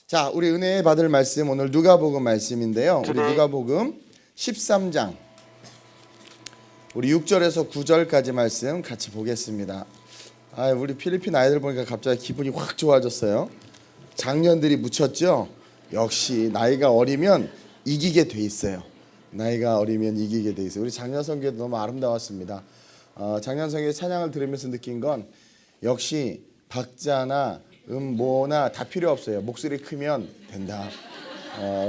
자, 우리 은혜 받을 말씀 오늘 누가복음 말씀인데요. 우리 누가복음 13장 우리 6절에서 9절까지 말씀 같이 보겠습니다. 우리 필리핀 아이들 보니까 갑자기 기분이 확 좋아졌어요. 장년들이 묻혔죠. 역시 나이가 어리면 이기게 돼 있어요. 나이가 어리면 이기게 돼 있어요. 우리 작년 선교도 너무 아름다웠습니다. 작년 선교 찬양을 들으면서 느낀 건 역시 박자나 뭐나 다 필요 없어요. 목소리 크면 된다.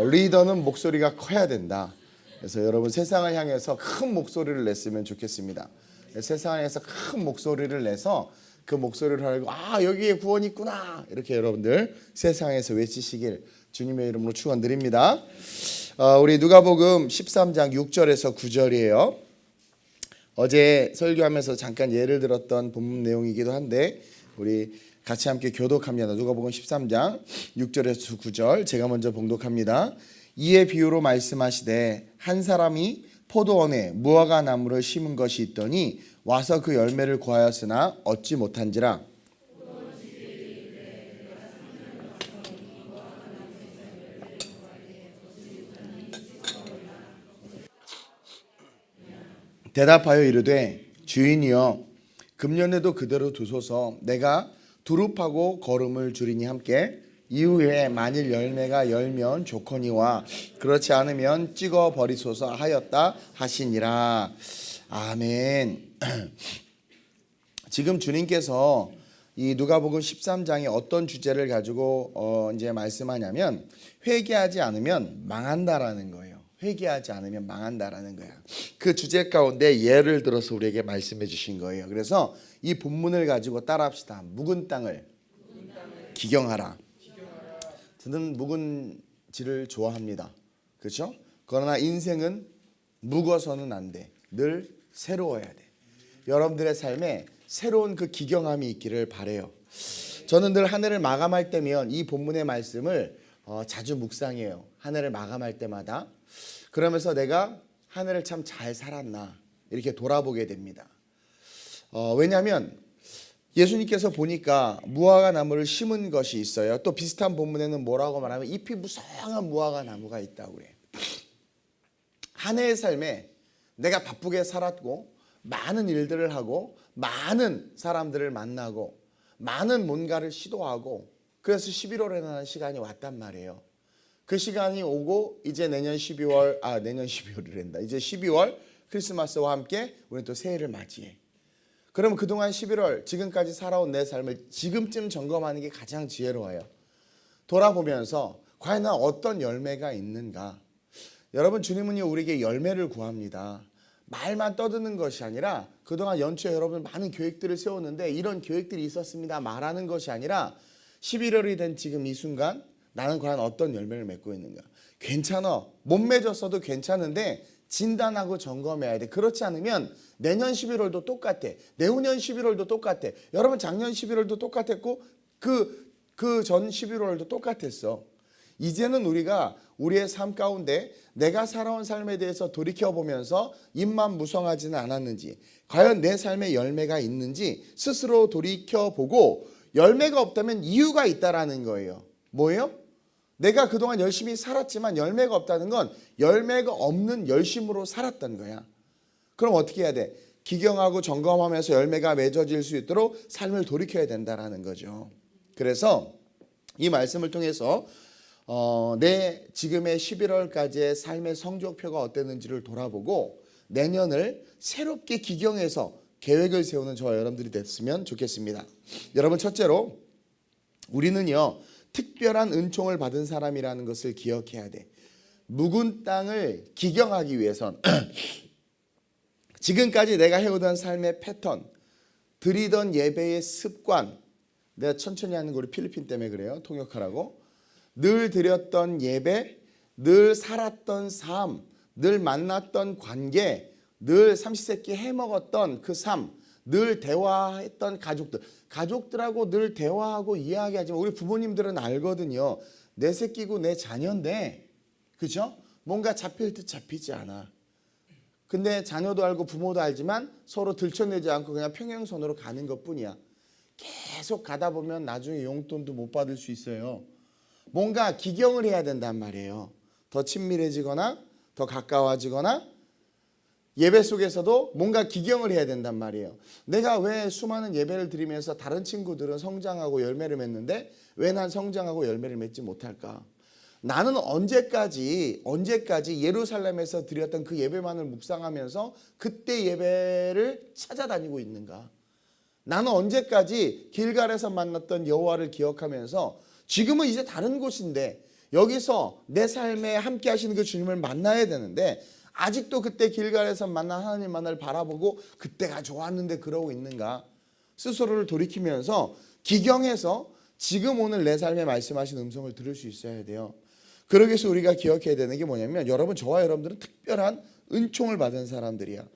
리더는 목소리가 커야 된다. 그래서 여러분 세상을 향해서 큰 목소리를 냈으면 좋겠습니다. 세상을 향해서 큰 목소리를 내서 그 목소리를 하고 여기에 구원이 있구나 이렇게 여러분들 세상에서 외치시길 주님의 이름으로 축원드립니다. 우리 누가복음 13장 6절에서 9절이에요. 어제 설교하면서 잠깐 예를 들었던 본문 내용이기도 한데 우리 같이 함께 교독합니다. 누가복음 13장 6절에서 9절 제가 먼저 봉독합니다. 이에 비유로 말씀하시되 한 사람이 포도원에 무화과 나무를 심은 것이 있더니 와서 그 열매를 구하였으나 얻지 못한지라. 대답하여 이르되 주인이여 금년에도 그대로 두소서. 내가 두릅하고 거름을 주리니 함께 이후에 만일 열매가 열면 좋거니와 그렇지 않으면 찍어 버리소서 하였다 하시니라. 아멘. 지금 주님께서 이 누가복음 13장에 어떤 주제를 가지고 이제 말씀하냐면 회개하지 않으면 망한다라는 거예요. 회개하지 않으면 망한다라는 거야. 그 주제 가운데 예를 들어서 우리에게 말씀해 주신 거예요. 그래서 이 본문을 가지고 따라합시다. 묵은 땅을 기경하라. 저는 묵은지를 좋아합니다. 그렇죠? 그러나 인생은 묵어서는 안 돼. 늘 새로워야 돼. 여러분들의 삶에 새로운 그 기경함이 있기를 바라요. 저는 늘 한 해를 마감할 때면 이 본문의 말씀을 자주 묵상해요. 한 해를 마감할 때마다. 그러면서 내가 한 해를 참 잘 살았나 이렇게 돌아보게 됩니다. 왜냐하면 예수님께서 보니까 무화과 나무를 심은 것이 있어요. 또 비슷한 본문에는 뭐라고 말하면 잎이 무성한 무화과 나무가 있다고 그래요. 한 해의 삶에 내가 바쁘게 살았고 많은 일들을 하고 많은 사람들을 만나고 많은 뭔가를 시도하고 그래서 11월에라는 시간이 왔단 말이에요. 그 시간이 오고 이제 내년 12월이란다. 이제 12월 크리스마스와 함께 우리는 또 새해를 맞이해. 그러면 그동안 11월 지금까지 살아온 내 삶을 지금쯤 점검하는 게 가장 지혜로워요. 돌아보면서 과연 나 어떤 열매가 있는가. 여러분 주님은요 우리에게 열매를 구합니다. 말만 떠드는 것이 아니라 그동안 연초에 여러분 많은 계획들을 세웠는데 이런 계획들이 있었습니다 말하는 것이 아니라 11월이 된 지금 이 순간 나는 과연 어떤 열매를 맺고 있는가. 괜찮아. 못 맺었어도 괜찮은데 진단하고 점검해야 돼. 그렇지 않으면 내년 11월도 똑같아. 내후년 11월도 똑같아. 여러분 작년 11월도 똑같았고 그 전 11월도 똑같았어. 이제는 우리가 우리의 삶 가운데 내가 살아온 삶에 대해서 돌이켜보면서 입만 무성하지는 않았는지 과연 내 삶에 열매가 있는지 스스로 돌이켜보고 열매가 없다면 이유가 있다라는 거예요. 뭐예요? 내가 그동안 열심히 살았지만 열매가 없다는 건 열매가 없는 열심으로 살았던 거야. 그럼 어떻게 해야 돼? 기경하고 점검하면서 열매가 맺어질 수 있도록 삶을 돌이켜야 된다라는 거죠. 그래서 이 말씀을 통해서 내 지금의 11월까지의 삶의 성적표가 어땠는지를 돌아보고 내년을 새롭게 기경해서 계획을 세우는 저와 여러분들이 됐으면 좋겠습니다. 여러분 첫째로 우리는요 특별한 은총을 받은 사람이라는 것을 기억해야 돼. 묵은 땅을 기경하기 위해선 지금까지 내가 해오던 삶의 패턴, 드리던 예배의 습관, 내가 천천히 하는 거 우리 필리핀 때문에 그래요. 통역하라고. 늘 드렸던 예배, 늘 살았던 삶, 늘 만났던 관계, 늘 삼시세끼 해먹었던 그 삶, 늘 대화했던 가족들하고 늘 대화하고 이야기하지만 우리 부모님들은 알거든요. 내 새끼고 내 자녀인데 그죠? 뭔가 잡힐 듯 잡히지 않아. 근데 자녀도 알고 부모도 알지만 서로 들춰내지 않고 그냥 평행선으로 가는 것뿐이야. 계속 가다 보면 나중에 용돈도 못 받을 수 있어요. 뭔가 기경을 해야 된단 말이에요. 더 친밀해지거나 더 가까워지거나 예배 속에서도 뭔가 기경을 해야 된단 말이에요. 내가 왜 수많은 예배를 드리면서 다른 친구들은 성장하고 열매를 맺는데 왜 난 성장하고 열매를 맺지 못할까? 나는 언제까지 예루살렘에서 드렸던 그 예배만을 묵상하면서 그때 예배를 찾아다니고 있는가? 나는 언제까지 길갈에서 만났던 여호와를 기억하면서 지금은 이제 다른 곳인데 여기서 내 삶에 함께 하시는 그 주님을 만나야 되는데 아직도 그때 길갈에서 만난 하나님만을 바라보고 그때가 좋았는데 그러고 있는가? 스스로를 돌이키면서 기경해서 지금 오늘 내 삶에 말씀하신 음성을 들을 수 있어야 돼요. 그러기 위해서 우리가 기억해야 되는 게 뭐냐면 저와 여러분들은 특별한 은총을 받은 사람들이야.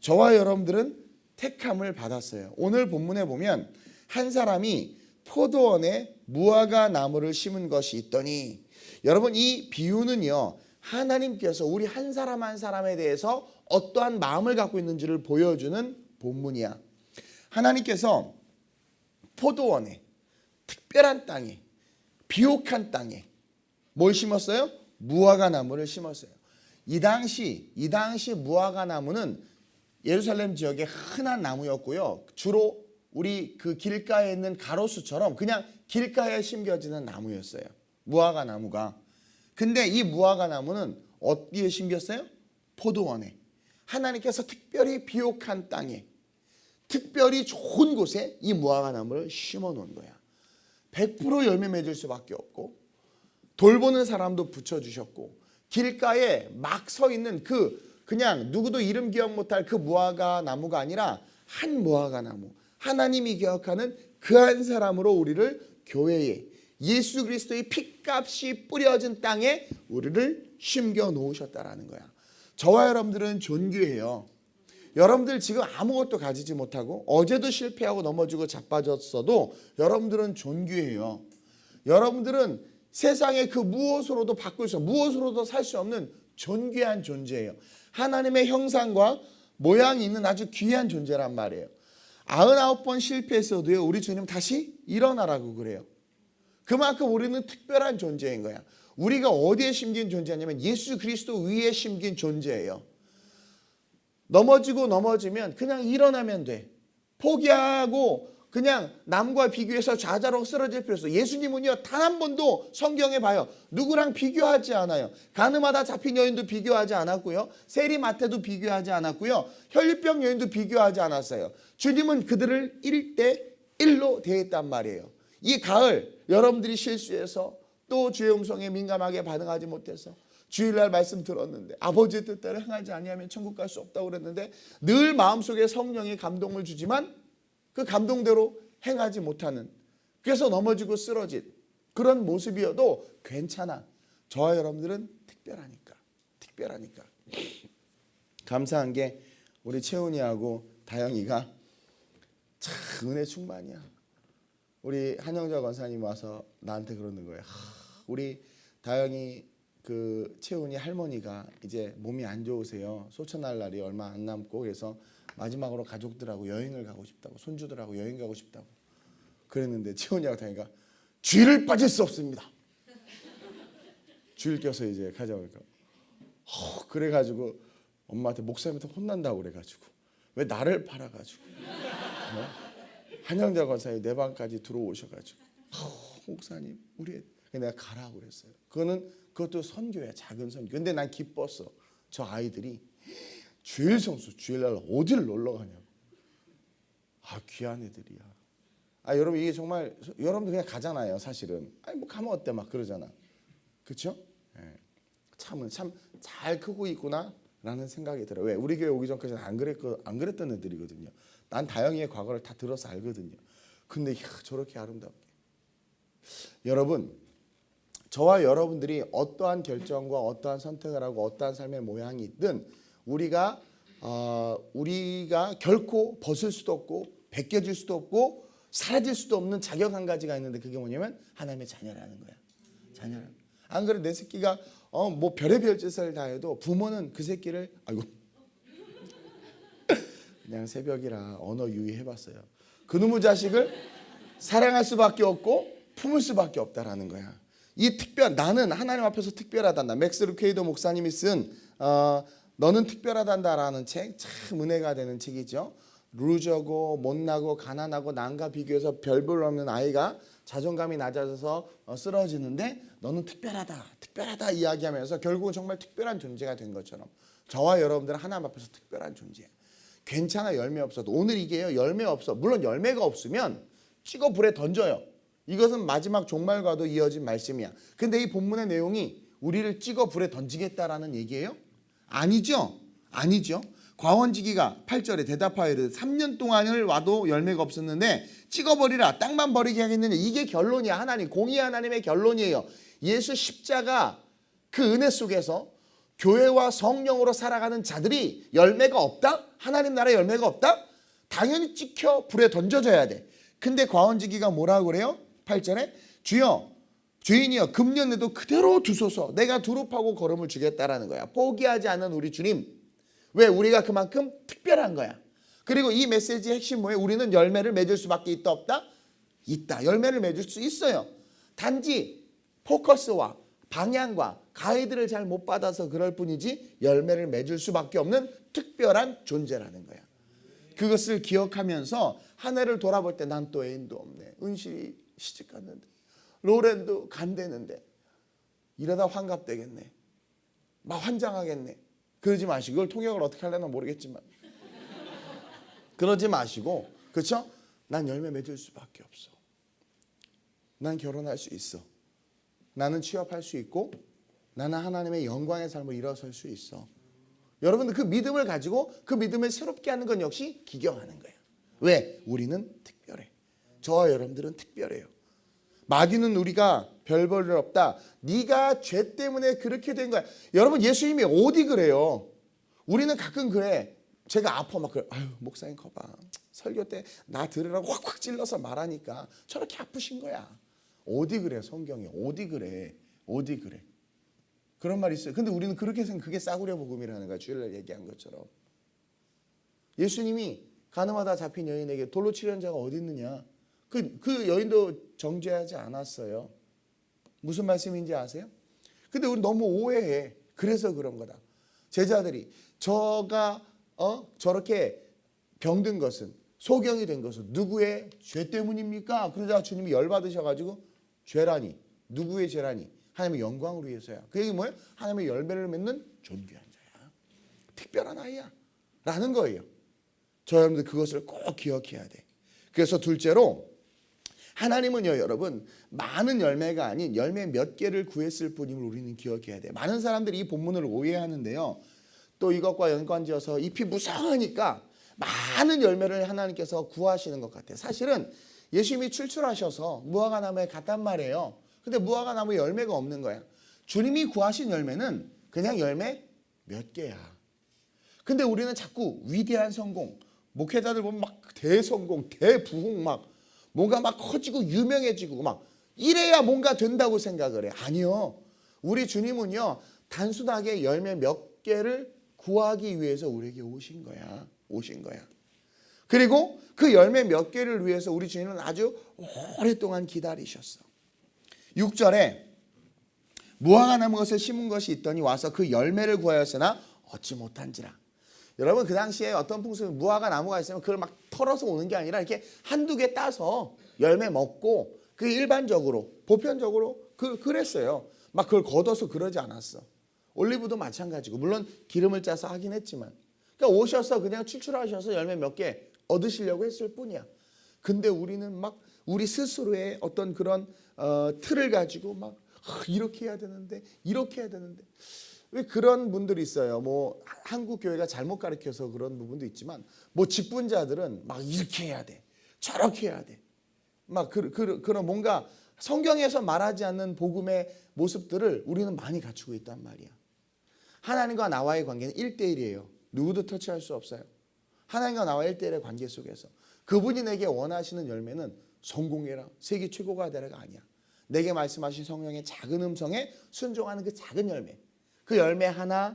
저와 여러분들은 택함을 받았어요. 오늘 본문에 보면 한 사람이 포도원에 무화과 나무를 심은 것이 있더니, 여러분 이 비유는요 하나님께서 우리 한 사람 한 사람에 대해서 어떠한 마음을 갖고 있는지를 보여주는 본문이야. 하나님께서 포도원에, 특별한 땅에, 비옥한 땅에 뭘 심었어요? 무화과 나무를 심었어요. 이 당시 무화과 나무는 예루살렘 지역의 흔한 나무였고요. 주로 우리 그 길가에 있는 가로수처럼 그냥 길가에 심겨지는 나무였어요. 무화과 나무가. 근데 이 무화과 나무는 어디에 심겼어요? 포도원에. 하나님께서 특별히 비옥한 땅에, 특별히 좋은 곳에 이 무화과 나무를 심어 놓은 거야. 100% 열매 맺을 수밖에 없고 돌보는 사람도 붙여주셨고 길가에 막 서 있는 그냥 누구도 이름 기억 못할 그 무화과 나무가 아니라 한 무화과 나무, 하나님이 기억하는 그 한 사람으로 우리를 교회에 예수 그리스도의 피값이 뿌려진 땅에 우리를 심겨 놓으셨다라는 거야. 저와 여러분들은 존귀해요. 여러분들 지금 아무것도 가지지 못하고 어제도 실패하고 넘어지고 자빠졌어도 여러분들은 존귀해요. 여러분들은 세상의 그 무엇으로도 바꿀 수 없는, 무엇으로도 살 수 없는 존귀한 존재예요. 하나님의 형상과 모양이 있는 아주 귀한 존재란 말이에요. 99번 실패했어도요 우리 주님 다시 일어나라고 그래요. 그만큼 우리는 특별한 존재인 거야. 우리가 어디에 심긴 존재냐면 예수 그리스도 위에 심긴 존재예요. 넘어지면 그냥 일어나면 돼. 포기하고 그냥 남과 비교해서 좌절하고 쓰러질 필요 없어. 예수님은요 단 한 번도 성경에 봐요 누구랑 비교하지 않아요. 가늠하다 잡힌 여인도 비교하지 않았고요, 세리마태도 비교하지 않았고요, 혈류병 여인도 비교하지 않았어요. 주님은 그들을 1대1로 대했단 말이에요. 이 가을 여러분들이 실수해서 또 주의 음성에 민감하게 반응하지 못해서 주일날 말씀 들었는데 아버지의 뜻대로 행하지 아니하면 천국 갈 수 없다고 그랬는데 늘 마음속에 성령이 감동을 주지만 그 감동대로 행하지 못하는, 그래서 넘어지고 쓰러진 그런 모습이어도 괜찮아. 저와 여러분들은 특별하니까. 감사한 게 우리 채훈이하고 다영이가 참 은혜 충만이야. 우리 한영자 권사님 와서 나한테 그러는 거예요. 우리 다영이 그 채훈이 할머니가 이제 몸이 안 좋으세요. 소천할 날이 얼마 안 남고 그래서 마지막으로 가족들하고 여행을 가고 싶다고, 손주들하고 여행 가고 싶다고 그랬는데 채훈이하고 다니까 쥐를 빠질 수 없습니다. 쥐를 껴서 이제 가자고 그래가지고 엄마한테 목사님한테 혼난다고 그래가지고 왜 나를 팔아가지고 한영자 권사님 내 방까지 들어오셔가지고 목사님 우리 내가 가라고 그랬어요. 그것도 선교야, 작은 선교. 근데 난 기뻤어. 저 아이들이 주일 성수 주일날 어디를 놀러 가냐고. 귀한 애들이야. 여러분 이게 정말 여러분들 그냥 가잖아요. 사실은 뭐 가면 어때 막 그러잖아. 그렇죠? 참 잘 크고 있구나라는 생각이 들어요. 왜? 우리 교회 오기 전까지는 안 그랬던 애들이거든요. 난 다영이의 과거를 다 들어서 알거든요. 근데 저렇게 아름답게. 여러분, 저와 여러분들이 어떠한 결정과 어떠한 선택을 하고 어떠한 삶의 모양이 있든 우리가 결코 벗을 수도 없고 벗겨질 수도 없고 사라질 수도 없는 자격 한 가지가 있는데 그게 뭐냐면 하나님의 자녀라는 거야. 자녀라는. 안 그래 내 새끼가 뭐 별의별 짓을 다 해도 부모는 그 새끼를 그냥 새벽이라 언어 유의해봤어요. 그놈의 자식을 사랑할 수밖에 없고 품을 수밖에 없다라는 거야. 이 나는 하나님 앞에서 특별하단다. 맥스 루케이도 목사님이 쓴 너는 특별하단다라는 책, 참 은혜가 되는 책이죠. 루저고 못나고 가난하고 남과 비교해서 별볼 없는 아이가 자존감이 낮아져서 쓰러지는데 너는 특별하다 이야기하면서 결국은 정말 특별한 존재가 된 것처럼 저와 여러분들은 하나님 앞에서 특별한 존재예요. 괜찮아, 열매 없어도. 오늘 이게요, 열매 없어. 물론 열매가 없으면 찍어 불에 던져요. 이것은 마지막 종말과도 이어진 말씀이야. 근데 이 본문의 내용이 우리를 찍어 불에 던지겠다라는 얘기예요? 아니죠. 과원지기가 8절에 대답하여 이르되 3년 동안을 와도 열매가 없었는데 찍어버리라, 땅만 버리게 하겠느냐. 이게 결론이야. 하나님, 공의 하나님의 결론이에요. 예수 십자가 그 은혜 속에서 교회와 성령으로 살아가는 자들이 열매가 없다? 하나님 나라에 열매가 없다? 당연히 찍혀 불에 던져져야 돼. 근데 과원지기가 뭐라고 그래요? 8절에 주여, 주인이여, 금년에도 그대로 두소서. 내가 두릅하고 걸음을 주겠다라는 거야. 포기하지 않는 우리 주님. 왜? 우리가 그만큼 특별한 거야. 그리고 이 메시지의 핵심 뭐예요? 우리는 열매를 맺을 수밖에 있다 없다? 있다. 열매를 맺을 수 있어요. 단지 포커스와 방향과 가이드를 잘 못 받아서 그럴 뿐이지 열매를 맺을 수밖에 없는 특별한 존재라는 거야. 그것을 기억하면서 한 해를 돌아볼 때 난 또 애인도 없네. 은실이 시집 갔는데 로렌도 간대는데 이러다 환갑되겠네. 막 환장하겠네. 그러지 마시고, 이걸 통역을 어떻게 하려나 모르겠지만 그러지 마시고, 그렇죠? 난 열매 맺을 수밖에 없어. 난 결혼할 수 있어. 나는 취업할 수 있고 나는 하나님의 영광의 삶을 일어설 수 있어. 여러분들 그 믿음을 가지고 그 믿음을 새롭게 하는 건 역시 기경하는 거예요. 왜? 우리는 특별해. 저와 여러분들은 특별해요. 마귀는 우리가 별 볼 일 없다. 네가 죄 때문에 그렇게 된 거야. 여러분, 예수님이 어디 그래요? 우리는 가끔 그래. 제가 아파 막 그래. 아유, 목사님 거봐. 설교 때 나 들으라고 확확 찔러서 말하니까 저렇게 아프신 거야. 어디 그래 성경이? 어디 그래? 그런 말이 있어요. 근데 우리는 그렇게 생각, 그게 싸구려 복음이라는 거야. 주일날 얘기한 것처럼. 예수님이 가늠하다 잡힌 여인에게 돌로 치려는 자가 어디 있느냐? 그 여인도 정죄하지 않았어요. 무슨 말씀인지 아세요? 근데 우리 너무 오해해. 그래서 그런 거다. 제자들이 저가 저렇게 병든 것은, 소경이 된 것은 누구의 죄 때문입니까? 그러자 주님이 열받으셔가지고 죄라니, 누구의 죄라니? 하나님의 영광을 위해서야. 그 얘기 뭐예요? 하나님의 열매를 맺는 존귀한 자야. 특별한 아이야 라는 거예요. 저 여러분들 그것을 꼭 기억해야 돼. 그래서 둘째로, 하나님은요 여러분, 많은 열매가 아닌 열매 몇 개를 구했을 뿐임을 우리는 기억해야 돼. 많은 사람들이 이 본문을 오해하는데요, 또 이것과 연관지어서 잎이 무성하니까 많은 열매를 하나님께서 구하시는 것 같아요. 사실은 예수님이 출출하셔서 무화과 나무에 갔단 말이에요. 근데 무화과 나무에 열매가 없는 거야. 주님이 구하신 열매는 그냥 열매 몇 개야. 근데 우리는 자꾸 위대한 성공, 목회자들 보면 막 대성공, 대부흥, 막 뭔가 막 커지고 유명해지고 막 이래야 뭔가 된다고 생각을 해. 아니요. 우리 주님은요, 단순하게 열매 몇 개를 구하기 위해서 우리에게 오신 거야. 그리고 그 열매 몇 개를 위해서 우리 주님은 아주 오랫동안 기다리셨어. 6절에 무화과 나무 것을 심은 것이 있더니 와서 그 열매를 구하였으나 얻지 못한지라. 여러분, 그 당시에 어떤 풍습이 무화과 나무가 있으면 그걸 막 털어서 오는 게 아니라 이렇게 한두 개 따서 열매 먹고, 그 일반적으로 보편적으로 그랬어요. 막 그걸 걷어서 그러지 않았어. 올리브도 마찬가지고, 물론 기름을 짜서 하긴 했지만, 그러니까 오셔서 그냥 출출하셔서 열매 몇 개 얻으시려고 했을 뿐이야. 근데 우리는 막 우리 스스로의 어떤 그런 틀을 가지고 막 이렇게 해야 되는데 왜 그런 분들이 있어요. 뭐 한국 교회가 잘못 가르쳐서 그런 부분도 있지만, 뭐 직분자들은 막 이렇게 해야 돼, 저렇게 해야 돼, 막 그런 뭔가 성경에서 말하지 않는 복음의 모습들을 우리는 많이 갖추고 있단 말이야. 하나님과 나와의 관계는 1대1이에요. 누구도 터치할 수 없어요. 하나님과 나와 1대1의 관계 속에서 그분이 내게 원하시는 열매는 성공해라, 세계 최고가 되라가 아니야. 내게 말씀하신 성령의 작은 음성에 순종하는 그 작은 열매, 그 열매 하나가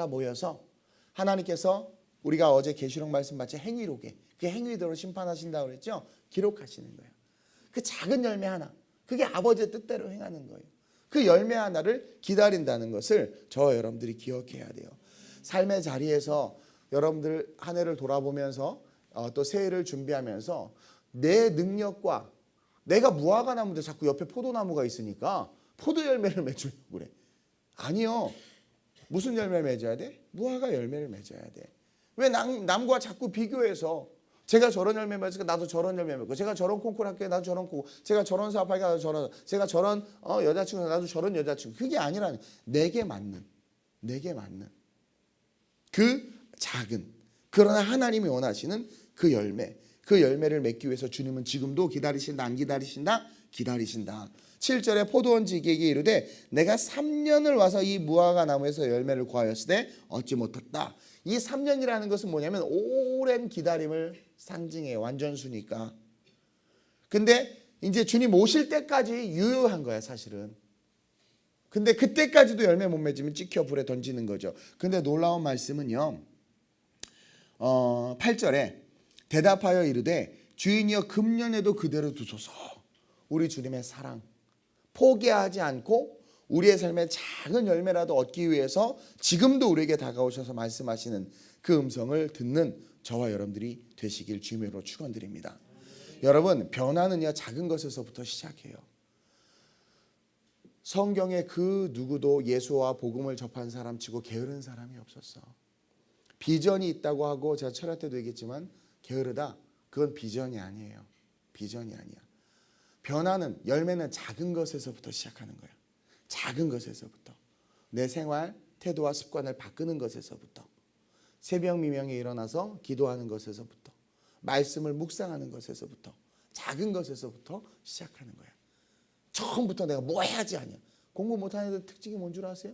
모여서 하나님께서 우리가 어제 계시록 말씀 받지 행위록에 그 행위대로 심판하신다고 그랬죠. 기록하시는 거예요. 그 작은 열매 하나, 그게 아버지의 뜻대로 행하는 거예요. 그 열매 하나를 기다린다는 것을 저와 여러분들이 기억해야 돼요. 삶의 자리에서 여러분들 한 해를 돌아보면서 또 새해를 준비하면서 내 능력과 내가 무화과 나무인데 자꾸 옆에 포도나무가 있으니까 포도 열매를 맺으려고 그래. 아니요. 무슨 열매를 맺어야 돼? 무화과 열매를 맺어야 돼. 왜 남과 자꾸 비교해서 제가 저런 열매 맺으니까 나도 저런 열매 맺고, 제가 저런 콩쿠르 학교에 나도 저런 콩쿠르, 제가 저런 사업하니까 나도 저런, 제가 저런 여자친구 나도 저런 여자친구. 그게 아니라 내게 맞는 그 작은, 그러나 하나님이 원하시는 그 열매, 그 열매를 맺기 위해서 주님은 지금도 기다리신다. 안 기다리신다? 기다리신다. 7절에 포도원지기에게 이르되 내가 3년을 와서 이 무화과 나무에서 열매를 구하였으되 얻지 못했다. 이 3년이라는 것은 뭐냐면 오랜 기다림을 상징해요. 완전수니까. 근데 이제 주님 오실 때까지 유효한 거야, 사실은. 근데 그때까지도 열매 못 맺으면 찍혀 불에 던지는 거죠. 근데 놀라운 말씀은요. 8절에 대답하여 이르되 주인이여 금년에도 그대로 두소서. 우리 주님의 사랑 포기하지 않고 우리의 삶에 작은 열매라도 얻기 위해서 지금도 우리에게 다가오셔서 말씀하시는 그 음성을 듣는 저와 여러분들이 되시길 주님으로 축원드립니다. 여러분, 변화는요 작은 것에서부터 시작해요. 성경에 그 누구도 예수와 복음을 접한 사람치고 게으른 사람이 없었어. 비전이 있다고 하고 제가 철학 때도 얘기했지만 게으르다, 그건 비전이 아니에요. 비전이 아니야. 변화는, 열매는 작은 것에서부터 시작하는 거야. 작은 것에서부터. 내 생활, 태도와 습관을 바꾸는 것에서부터. 새벽 미명에 일어나서 기도하는 것에서부터. 말씀을 묵상하는 것에서부터. 작은 것에서부터 시작하는 거야. 처음부터 내가 뭐 해야지 아니야. 공부 못하는 애들 특징이 뭔 줄 아세요?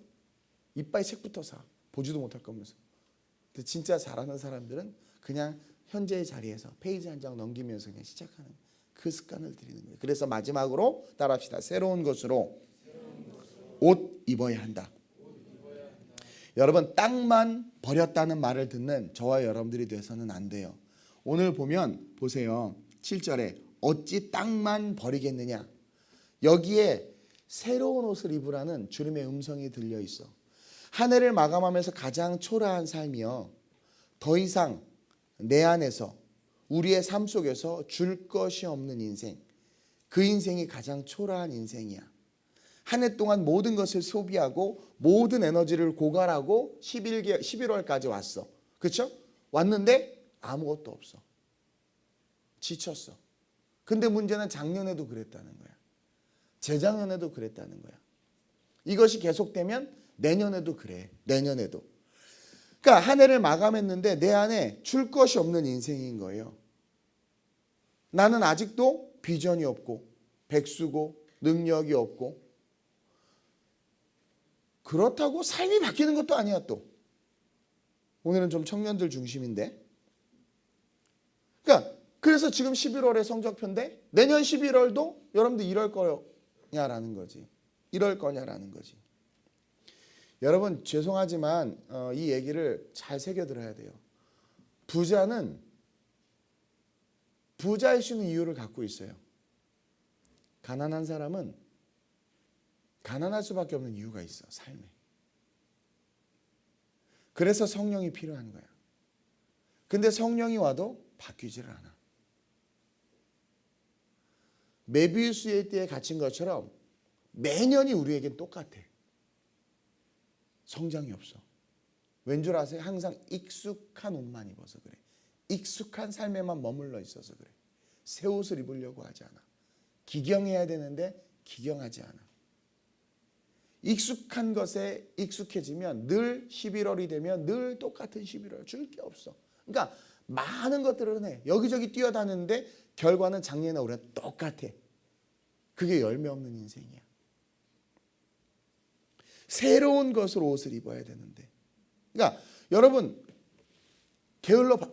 이빨 책부터 사. 보지도 못할 거면서. 근데 진짜 잘하는 사람들은 그냥 현재의 자리에서 페이지 한 장 넘기면서 그냥 시작하는 그 습관을 들이는 거예요. 그래서 마지막으로 따라합시다. 새로운 것으로 옷 입어야 한다. 여러분, 땅만 버렸다는 말을 듣는 저와 여러분들이 돼서는 안 돼요. 오늘 보면 보세요. 7절에 어찌 땅만 버리겠느냐. 여기에 새로운 옷을 입으라는 주님의 음성이 들려 있어. 한 해를 마감하면서 가장 초라한 삶이요. 더 이상 내 안에서 우리의 삶 속에서 줄 것이 없는 인생. 그 인생이 가장 초라한 인생이야. 한 해 동안 모든 것을 소비하고 모든 에너지를 고갈하고 11월까지 왔어. 그렇죠? 왔는데 아무것도 없어. 지쳤어. 근데 문제는 작년에도 그랬다는 거야. 재작년에도 그랬다는 거야. 이것이 계속되면 내년에도 그래. 내년에도. 그러니까 한 해를 마감했는데 내 안에 줄 것이 없는 인생인 거예요. 나는 아직도 비전이 없고 백수고 능력이 없고, 그렇다고 삶이 바뀌는 것도 아니야. 또 오늘은 좀 청년들 중심인데, 그러니까 그래서 지금 11월에 성적표인데 내년 11월도 여러분들 이럴 거냐라는 거지. 이럴 거냐라는 거지. 여러분, 죄송하지만 이 얘기를 잘 새겨들어야 돼요. 부자는 부자일 수 있는 이유를 갖고 있어요. 가난한 사람은 가난할 수밖에 없는 이유가 있어, 삶에. 그래서 성령이 필요한 거야. 근데 성령이 와도 바뀌지를 않아. 메비우스의 띠에 갇힌 것처럼 매년이 우리에겐 똑같아. 성장이 없어. 왠 줄 아세요? 항상 익숙한 옷만 입어서 그래. 익숙한 삶에만 머물러 있어서 그래. 새 옷을 입으려고 하지 않아. 기경해야 되는데 기경하지 않아. 익숙한 것에 익숙해지면 늘 11월이 되면 늘 똑같은 11월, 줄 게 없어. 그러니까 많은 것들을 해. 여기저기 뛰어다니는데 결과는 작년이나 올해 똑같아. 그게 열매 없는 인생이야. 새로운 것으로 옷을 입어야 되는데. 그러니까 여러분,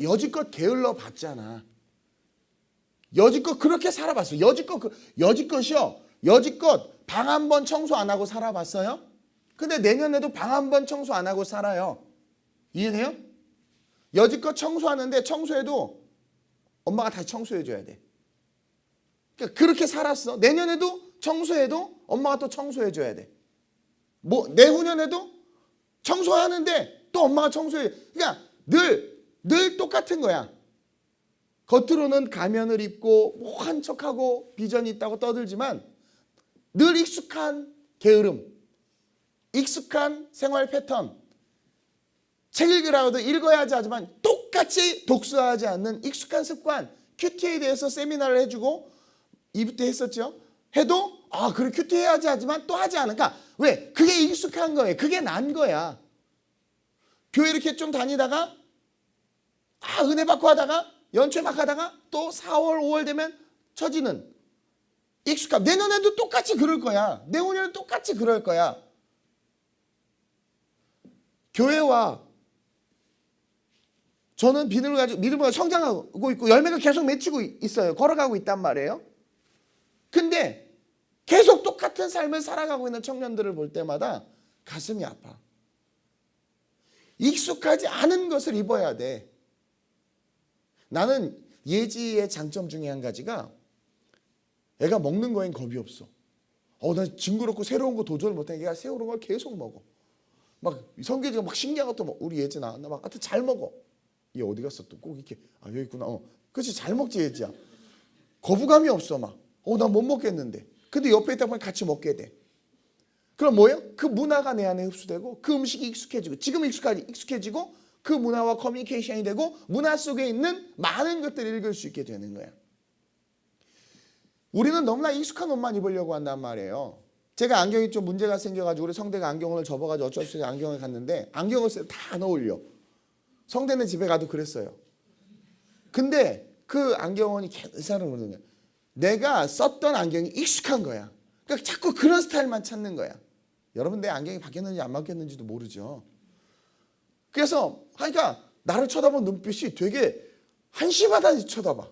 여지껏 게을러 봤잖아. 여지껏 그렇게 살아봤어. 여지껏이요. 여지껏 방 한 번 청소 안 하고 살아봤어요? 근데 내년에도 방 한 번 청소 안 하고 살아요. 이해돼요? 여지껏 청소하는데 청소해도 엄마가 다시 청소해줘야 돼. 그러니까 그렇게 살았어. 내년에도 청소해도 엄마가 또 청소해줘야 돼. 뭐 내후년에도 청소하는데 또 엄마가 청소해. 그러니까 늘 똑같은 거야. 겉으로는 가면을 입고 뭐 한 척하고 비전이 있다고 떠들지만 늘 익숙한 게으름, 익숙한 생활 패턴, 책 읽으라고도 읽어야지 하지만 똑같이 독서하지 않는 익숙한 습관, 큐티에 대해서 세미나를 해주고 이부터 했었죠. 해도 그래 큐티 해야지 하지만 또 하지 않으니까 왜? 그게 익숙한 거예요. 그게 난 거야. 교회 이렇게 좀 다니다가 은혜 받고 하다가 연초에 막 하다가 또 4월 5월 되면 처지는 익숙함. 내년에도 똑같이 그럴 거야. 내후년에도 똑같이 그럴 거야. 교회와 저는 믿음을 가지고 믿음을 성장하고 있고 열매가 계속 맺히고 있어요. 걸어가고 있단 말이에요. 근데 계속 똑같은 삶을 살아가고 있는 청년들을 볼 때마다 가슴이 아파. 익숙하지 않은 것을 입어야 돼. 나는 예지의 장점 중에 한 가지가 애가 먹는 거엔 겁이 없어. 난 징그럽고 새로운 거 도전을 못해. 얘가 새로운 걸 계속 먹어. 막 성계지가 막 신기한 것도 우리 예지 나왔나 막 하여튼 잘 먹어. 얘 어디 갔어 또 꼭 이렇게 여기 있구나. 그렇지 잘 먹지 예지야. 거부감이 없어 막. 나 못 먹겠는데. 근데 옆에 있다 보면 같이 먹게 돼. 그럼 뭐예요? 그 문화가 내 안에 흡수되고 그 음식이 익숙해지고 지금 익숙해지고 그 문화와 커뮤니케이션이 되고 문화 속에 있는 많은 것들을 읽을 수 있게 되는 거야. 우리는 너무나 익숙한 옷만 입으려고 한단 말이에요. 제가 안경이 좀 문제가 생겨가지고 우리 성대가 안경을 접어가지고 어쩔 수 없이 안경을 갔는데 안경을 쓰면 다 안 어울려. 성대는 집에 가도 그랬어요. 근데 그 안경원이 괜찮은 거야. 내가 썼던 안경이 익숙한 거야. 그러니까 자꾸 그런 스타일만 찾는 거야. 여러분 내 안경이 바뀌었는지 안 바뀌었는지도 모르죠. 그래서 그러니까 나를 쳐다본 눈빛이 되게 한심하다니 쳐다봐.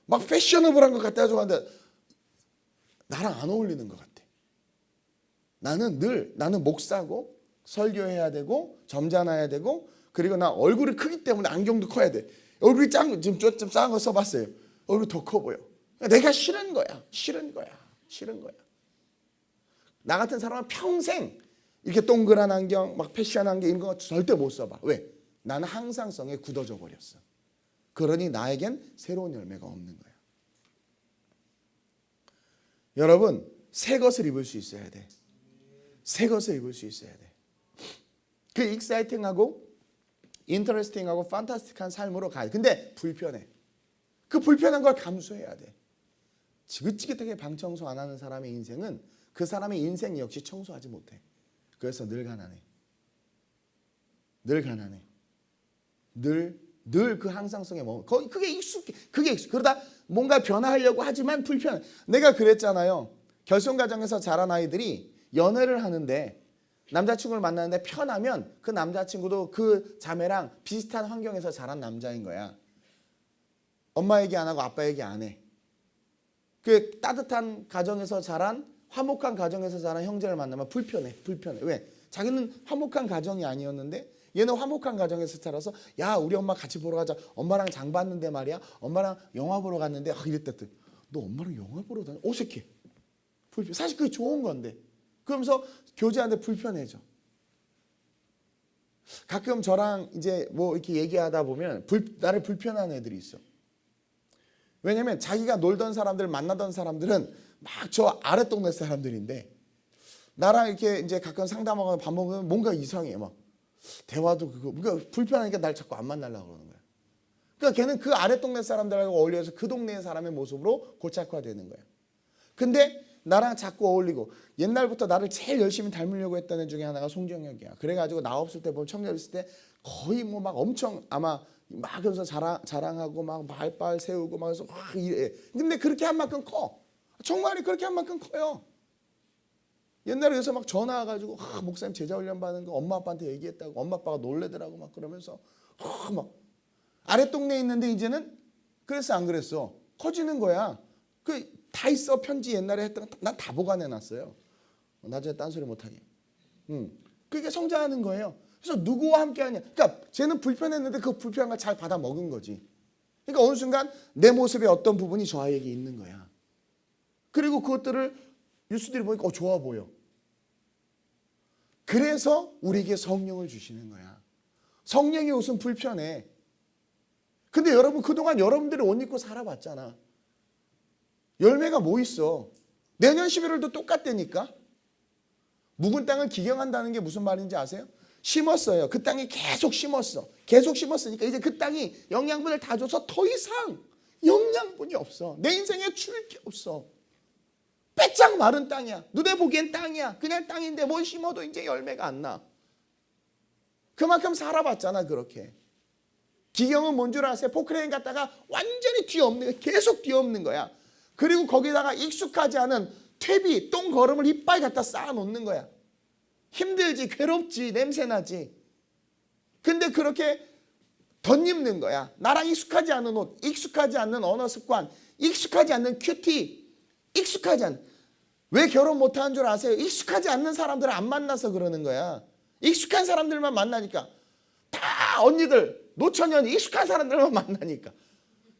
막 패셔너블한 것 같아가지고 하는데 나랑 안 어울리는 것 같아. 나는 목사고 설교해야 되고 점잖아야 되고 그리고 나 얼굴이 크기 때문에 안경도 커야 돼. 얼굴이 지금 좀 작은 거 써봤어요. 얼굴이 더 커 보여. 내가 싫은 거야. 나 같은 사람은 평생 이렇게 동그란 안경, 막 패션 안경 이런 거 절대 못 써봐. 왜? 나는 항상성에 굳어져 버렸어. 그러니 나에겐 새로운 열매가 없는 거야. 여러분, 새 것을 입을 수 있어야 돼. 새 것을 입을 수 있어야 돼. 그 익사이팅하고 인터레스팅하고 판타스틱한 삶으로 가야 돼. 근데 불편해. 그 불편한 걸 감수해야 돼. 지긋지긋하게 방 청소 안 하는 사람의 인생은 그 사람의 인생 역시 청소하지 못해. 그래서 늘 가난해. 늘 그 항상성에 머물. 그게 익숙해. 그러다 뭔가 변화하려고 하지만 불편해. 내가 그랬잖아요. 결손 가정에서 자란 아이들이 연애를 하는데 남자친구를 만나는데 편하면 그 남자친구도 그 자매랑 비슷한 환경에서 자란 남자인 거야. 엄마 얘기 안 하고 아빠 얘기 안 해. 그 따뜻한 가정에서 자란 화목한 가정에서 자란 형제를 만나면 불편해. 왜? 자기는 화목한 가정이 아니었는데 얘는 화목한 가정에서 자라서 야 우리 엄마 같이 보러 가자. 엄마랑 장 봤는데 말이야. 엄마랑 영화 보러 갔는데 이랬다. 너 엄마랑 영화 보러 다녀? 어색해. 불편. 사실 그게 좋은 건데. 그러면서 교제하는데 불편해져. 가끔 저랑 이제 뭐 이렇게 얘기하다 보면 나를 불편한 애들이 있어. 왜냐면 자기가 놀던 사람들 만나던 사람들은 막 저 아래 동네 사람들인데 나랑 이렇게 이제 가끔 상담하고 밥 먹으면 뭔가 이상해. 막 대화도 그러니까 불편하니까 날 자꾸 안 만나려고 그러는 거야. 그러니까 걔는 그 아래 동네 사람들하고 어울려서 그 동네 사람의 모습으로 고착화되는 거야. 근데 나랑 자꾸 어울리고 옛날부터 나를 제일 열심히 닮으려고 했던 애 중에 하나가 송정혁이야. 그래가지고 나 없을 때 보면 청년 있을 때 거의 뭐 막 엄청 아마 막 그래서 자랑하고 막 발발 세우고 막 해서 막 이래. 근데 그렇게 한 만큼 커. 정말이 그렇게 한 만큼 커요. 옛날에 그래서 막 전화 와가지고 목사님 제자 훈련 받는 거 엄마 아빠한테 얘기했다고 엄마 아빠가 놀래더라고 막 그러면서 막 아래 동네에 있는데 이제는 그랬어 안 그랬어? 커지는 거야. 그 다 있어. 편지 옛날에 했던 거 난 다 보관해놨어요. 나중에 딴소리 못하게. 그게 성장하는 거예요. 그래서 누구와 함께 하냐. 그러니까 쟤는 불편했는데 그 불편한 걸 잘 받아 먹은 거지. 그러니까 어느 순간 내 모습의 어떤 부분이 저 아이에게 있는 거야. 그리고 그것들을 뉴스들이 보니까 좋아 보여. 그래서 우리에게 성령을 주시는 거야. 성령의 옷은 불편해. 근데 여러분 그동안 여러분들이 옷 입고 살아봤잖아. 열매가 뭐 있어? 내년 11월도 똑같다니까. 묵은 땅을 기경한다는 게 무슨 말인지 아세요? 심었어요. 그 땅에 계속 심었어. 계속 심었으니까 이제 그 땅이 영양분을 다 줘서 더 이상 영양분이 없어. 내 인생에 줄 게 없어. 빼짝 마른 땅이야. 눈에 보기엔 땅이야. 그냥 땅인데 뭘 심어도 이제 열매가 안 나. 그만큼 살아봤잖아 그렇게. 기경은 뭔 줄 아세요? 포크레인 갔다가 완전히 뒤엎는 거야. 계속 뒤엎는 거야. 그리고 거기다가 익숙하지 않은 퇴비, 똥거름을 이빨 갖다 쌓아놓는 거야. 힘들지, 괴롭지, 냄새나지. 근데 그렇게 덧입는 거야. 나랑 익숙하지 않은 옷, 익숙하지 않는 언어 습관, 익숙하지 않는 큐티, 익숙하지 않은. 왜 결혼 못하는 줄 아세요? 익숙하지 않는 사람들을 안 만나서 그러는 거야. 익숙한 사람들만 만나니까. 다 언니들, 노처녀니 익숙한 사람들만 만나니까.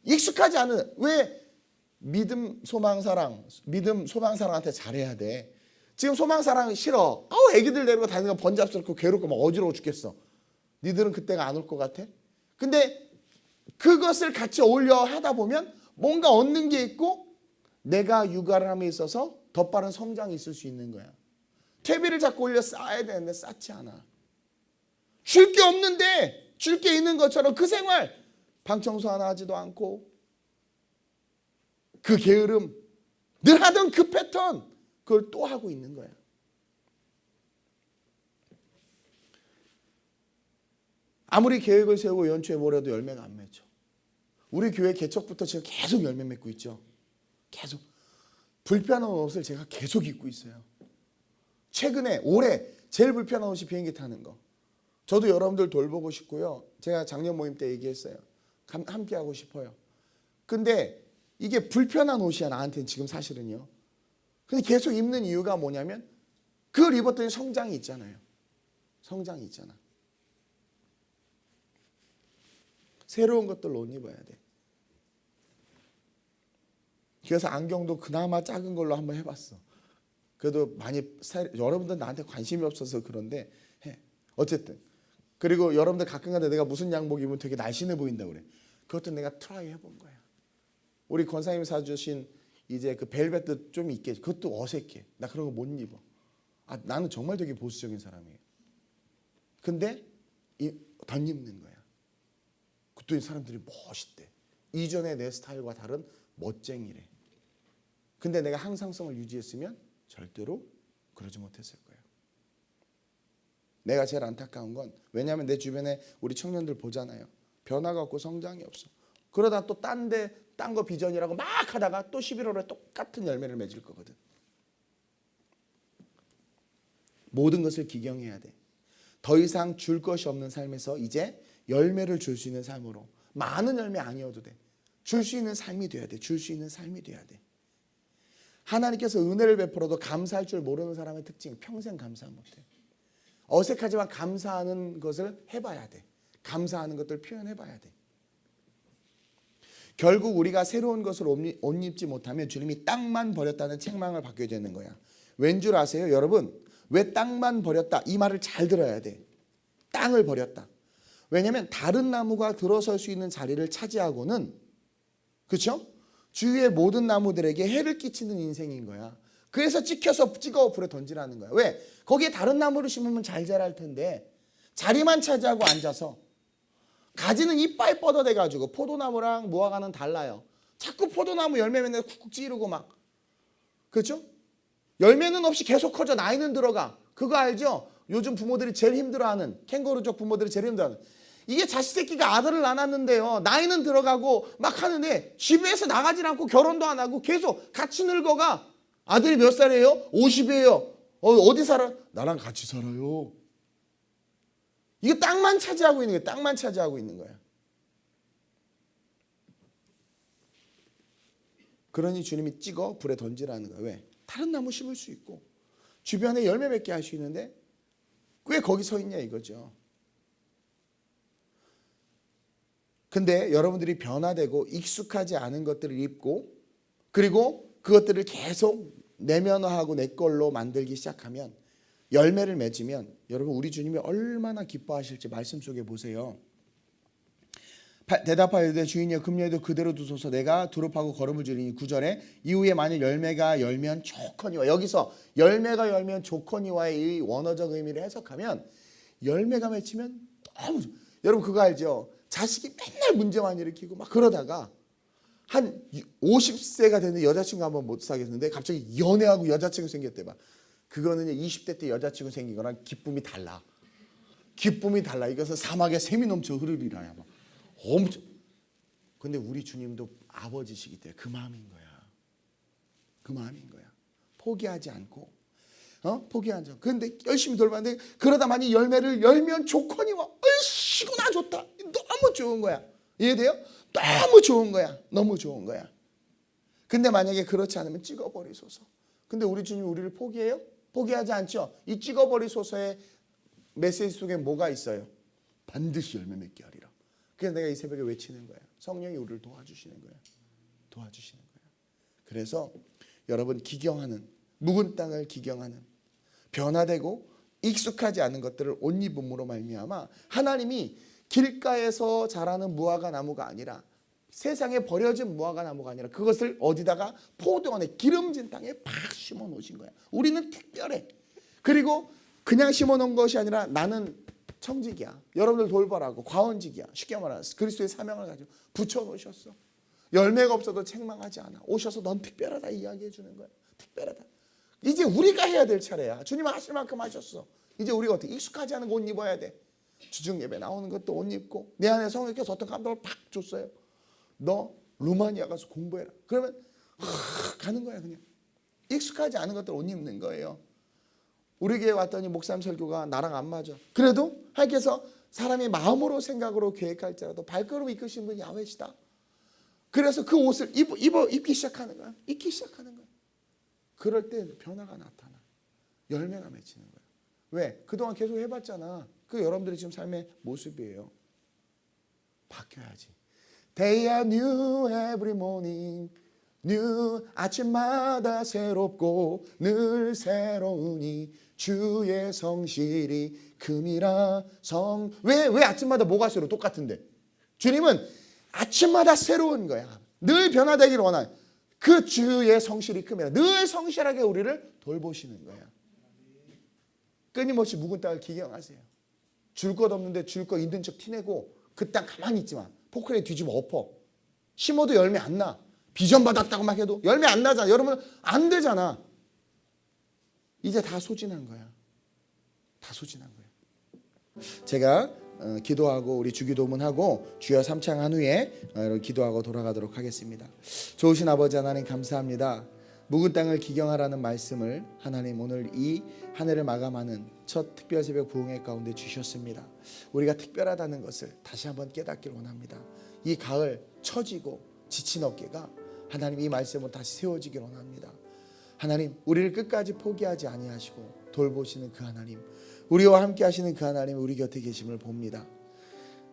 익숙하지 않은. 왜? 믿음, 소망, 사랑. 믿음, 소망, 사랑한테 잘해야 돼. 지금 소망, 사랑 싫어. 애기들 데리고 다니는 거 번잡스럽고 괴롭고 막 어지러워 죽겠어. 니들은 그때가 안 올 것 같아? 근데 그것을 같이 어울려 하다 보면 뭔가 얻는 게 있고 내가 육아를 함에 있어서 더 빠른 성장이 있을 수 있는 거야. 퇴비를 자꾸 올려 쌓아야 되는데 쌓지 않아. 줄 게 없는데 줄 게 있는 것처럼 그 생활 방 청소 하나 하지도 않고 그 게으름 늘 하던 그 패턴 그걸 또 하고 있는 거야. 아무리 계획을 세우고 연초에 뭐래도 열매가 안 맺혀. 우리 교회 개척부터 지금 계속 열매 맺고 있죠. 계속. 불편한 옷을 제가 계속 입고 있어요. 최근에 올해 제일 불편한 옷이 비행기 타는 거. 저도 여러분들 돌보고 싶고요. 제가 작년 모임 때 얘기했어요. 함께 하고 싶어요. 근데 이게 불편한 옷이야 나한테는 지금 사실은요. 근데 계속 입는 이유가 뭐냐면 그걸 입었더니 성장이 있잖아요. 성장이 있잖아. 새로운 것들 옷 입어야 돼. 그래서 안경도 그나마 작은 걸로 한번 해봤어. 그래도 많이 여러분들 나한테 관심이 없어서 그런데 해. 어쨌든 그리고 여러분들 가끔가다 내가 무슨 양복 입으면 되게 날씬해 보인다 그래. 그것도 내가 트라이 해본 거야. 우리 권사님이 사주신 이제 그 벨벳도 좀 있게 그것도 어색해. 나 그런 거 못 입어. 나는 정말 되게 보수적인 사람이에요. 근데 덧입는 거야. 그랬더니 사람들이 멋있대. 이전에 내 스타일과 다른 멋쟁이래. 근데 내가 항상성을 유지했으면 절대로 그러지 못했을 거예요. 내가 제일 안타까운 건 왜냐하면 내 주변에 우리 청년들 보잖아요. 변화가 없고 성장이 없어. 그러다 또 딴 거 비전이라고 막 하다가 또 11월에 똑같은 열매를 맺을 거거든. 모든 것을 기경해야 돼. 더 이상 줄 것이 없는 삶에서 이제 열매를 줄 수 있는 삶으로. 많은 열매 아니어도 돼. 줄 수 있는 삶이 돼야 돼. 줄 수 있는 삶이 돼야 돼. 하나님께서 은혜를 베풀어도 감사할 줄 모르는 사람의 특징, 평생 감사 못해. 어색하지만 감사하는 것을 해봐야 돼. 감사하는 것들 표현해봐야 돼. 결국 우리가 새로운 것을 옷 입지 못하면 주님이 땅만 버렸다는 책망을 받게 되는 거야. 왠 줄 아세요? 여러분, 왜 땅만 버렸다? 이 말을 잘 들어야 돼. 땅을 버렸다. 왜냐하면 다른 나무가 들어설 수 있는 자리를 차지하고는 그렇죠? 주위의 모든 나무들에게 해를 끼치는 인생인 거야. 그래서 찍어 불에 던지라는 거야. 왜? 거기에 다른 나무를 심으면 잘 자랄 텐데 자리만 차지하고 앉아서 가지는 이빨 뻗어대가지고 포도나무랑 무화과는 달라요. 자꾸 포도나무 열매 맨날 쿡쿡 찌르고 막 그렇죠? 열매는 없이 계속 커져 나이는 들어가. 그거 알죠? 요즘 부모들이 제일 힘들어하는 캥거루족 부모들이 제일 힘들어하는 이게 자식 새끼가 아들을 낳았는데요. 나이는 들어가고 막 하는데 집에서 나가질 않고 결혼도 안 하고 계속 같이 늙어가. 아들이 몇 살이에요? 50이에요. 어디 살아? 나랑 같이 살아요. 이거 땅만 차지하고 있는 거야. 땅만 차지하고 있는 거야. 그러니 주님이 찍어 불에 던지라는 거야. 왜? 다른 나무 심을 수 있고 주변에 열매 맺게 할 수 있는데 왜 거기 서 있냐 이거죠. 근데 여러분들이 변화되고 익숙하지 않은 것들을 입고 그리고 그것들을 계속 내면화하고 내 걸로 만들기 시작하면, 열매를 맺으면 여러분 우리 주님이 얼마나 기뻐하실지 말씀 속에 보세요. 대답하여되 주인이여 금요일도 그대로 두소서 내가 두릅하고 거름을 주리니 9절에 이후에 만일 열매가 열면 좋거니와, 여기서 열매가 열면 좋거니와의 이 원어적 의미를 해석하면 열매가 맺히면 너무 여러분 그거 알죠? 자식이 맨날 문제만 일으키고 막 그러다가 한 50세가 됐는데 여자친구 한번 못 사귀었는데 갑자기 연애하고 여자친구 생겼대 봐. 그거는 20대 때 여자친구 생긴 거랑 기쁨이 달라. 기쁨이 달라. 이것은 사막에 샘이 넘쳐 흐르리라. 엄청. 근데 우리 주님도 아버지시기 때문에 그 마음인 거야. 그 마음인 거야. 포기하지 않고, 포기하지 않고. 근데 열심히 돌봤는데 그러다 만약 열매를 열면 좋거니와, 얼씨구나 좋다. 너무 좋은 거야. 이해돼요? 너무 좋은 거야. 너무 좋은 거야. 근데 만약에 그렇지 않으면 찍어버리소서. 근데 우리 주님이 우리를 포기해요? 포기하지 않죠. 이 찍어버리소서의 메시지 속에 뭐가 있어요? 반드시 열매 맺게 하리라. 그래서 내가 이 새벽에 외치는 거예요. 성령이 우리를 도와주시는 거예요. 도와주시는 거예요. 그래서 여러분 기경하는, 묵은 땅을 기경하는, 변화되고 익숙하지 않은 것들을 옷 입음으로 말미암아 하나님이 길가에서 자라는 무화과 나무가 아니라, 세상에 버려진 무화과 나무가 아니라 그것을 어디다가 포도원에 기름진 땅에 팍 심어 놓으신 거야. 우리는 특별해. 그리고 그냥 심어 놓은 것이 아니라 나는 청직이야. 여러분들 돌보라고 과원직이야. 쉽게 말해서 그리스도의 사명을 가지고 붙여 놓으셨어. 열매가 없어도 책망하지 않아. 오셔서 넌 특별하다 이야기해 주는 거야. 특별하다. 이제 우리가 해야 될 차례야. 주님은 하실 만큼 하셨어. 이제 우리가 어떻게 익숙하지 않은 옷 입어야 돼. 주중 예배 나오는 것도 옷 입고, 내 안에 성령께서 어떤 감동을 팍 줬어요. 너 루마니아 가서 공부해라. 그러면 가는 거야. 그냥 익숙하지 않은 것들 옷 입는 거예요. 우리 교회 왔더니 목사님 설교가 나랑 안 맞아. 그래도 하나님께서 사람이 마음으로 생각으로 계획할지라도 발걸음을 이끄신 분이 야훼시다. 그래서 그 옷을 입기 시작하는 거야. 입기 시작하는 거야. 그럴 때 변화가 나타나. 열매가 맺히는 거야. 왜? 그동안 계속 해봤잖아. 그 여러분들이 지금 삶의 모습이에요. 바뀌어야지. They are new every morning. new 아침마다 새롭고 늘 새로우니 주의 성실이 금이라 성. 왜 아침마다 뭐가 새로 똑같은데? 주님은 아침마다 새로운 거야. 늘 변화되기를 원하는 그 주의 성실이 금이라. 늘 성실하게 우리를 돌보시는 거야. 끊임없이 묵은 땅을 기경하세요. 줄 것 없는데 줄 거 있는 척 티내고 그 땅 가만히 있지 마. 포크레인 뒤집어 엎어. 심어도 열매 안 나. 비전 받았다고 막 해도 열매 안 나잖아. 여러분 안 되잖아. 이제 다 소진한 거야. 다 소진한 거야. 제가 기도하고 우리 주기도문하고 주여 삼창한 후에 기도하고 돌아가도록 하겠습니다. 좋으신 아버지 하나님 감사합니다. 묵은 땅을 기경하라는 말씀을 하나님 오늘 이 한 해를 마감하는 첫 특별 새벽 부흥회 가운데 주셨습니다. 우리가 특별하다는 것을 다시 한번 깨닫기를 원합니다. 이 가을 처지고 지친 어깨가 하나님 이 말씀으로 다시 세워지기를 원합니다. 하나님 우리를 끝까지 포기하지 아니하시고 돌보시는 그 하나님, 우리와 함께 하시는 그 하나님이 우리 곁에 계심을 봅니다.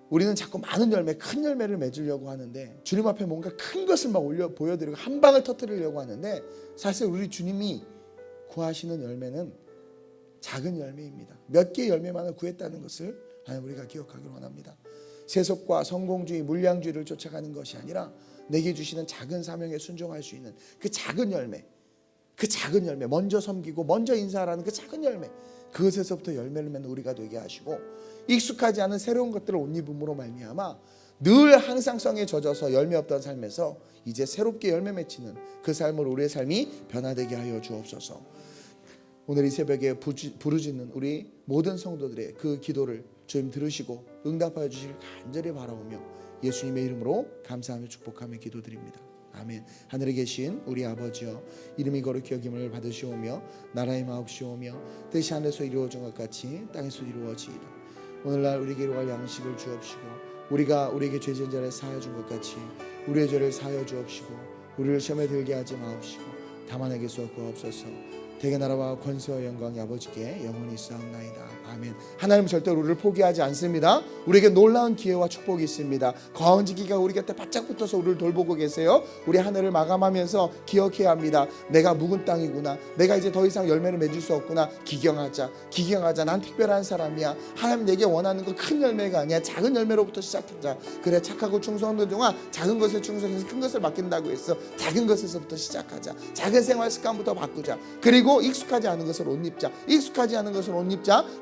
우리는 자꾸 많은 열매, 큰 열매를 맺으려고 하는데, 주님 앞에 뭔가 큰 것을 막 보여드리고 한 방을 터뜨리려고 하는데, 사실 우리 주님이 구하시는 열매는 작은 열매입니다. 몇 개의 열매만을 구했다는 것을 우리가 기억하기를 원합니다. 세속과 성공주의, 물량주의를 쫓아가는 것이 아니라 내게 주시는 작은 사명에 순종할 수 있는 그 작은 열매, 그 작은 열매, 먼저 섬기고 먼저 인사하라는 그 작은 열매, 그것에서부터 열매를 맺는 우리가 되게 하시고, 익숙하지 않은 새로운 것들을 옷 입음으로 말미암아 늘 항상성에 젖어서 열매 없던 삶에서 이제 새롭게 열매 맺히는 그 삶으로 우리의 삶이 변화되게 하여 주옵소서. 오늘 이 새벽에 부르짖는 우리 모든 성도들의 그 기도를 주님 들으시고 응답하여 주시길 간절히 바라오며 예수님의 이름으로 감사하며 축복하며 기도드립니다. 아멘. 하늘에 계신 우리 아버지여, 이름이 거룩히 여김을 받으시오며 나라의 마옵시오며 뜻이 하늘에서 이루어진 것 같이 땅에서 이루어지이다. 오늘날 우리에게 일용할 양식을 주옵시고 우리가 우리에게 죄 지은 자를 사하여 준 것 같이 우리의 죄를 사하여 주옵시고 우리를 시험에 들게 하지 마옵시고 다만 에게서 구하옵소서. 대개 나라와 권세와 영광이 아버지께 영원히 있사옵나이다. 아멘. 하나님은 절대 우리를 포기하지 않습니다. 우리에게 놀라운 기회와 축복이 있습니다. 거언지기가 우리 곁에 바짝 붙어서 우리를 돌보고 계세요. 우리 한 해를 마감하면서 기억해야 합니다. 내가 묵은 땅이구나. 내가 이제 더 이상 열매를 맺을 수 없구나. 기경하자. 난 특별한 사람이야. 하나님 내게 원하는 건 큰 열매가 아니야. 작은 열매로부터 시작하자. 그래, 착하고 충성된 동안 작은 것에 충성해서 큰 것을 맡긴다고 했어. 작은 것에서부터 시작하자. 작은 생활 습관부터 바꾸자. 그리고 익숙하지 않은 것을 옷 입자.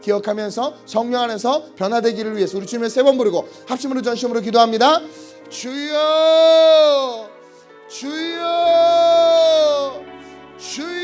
기억하면서 성령 안에서 변화되기를 위해서 우리 주님의 3번 부르고 합심으로 전심으로 기도합니다. 주여, 주여, 주여.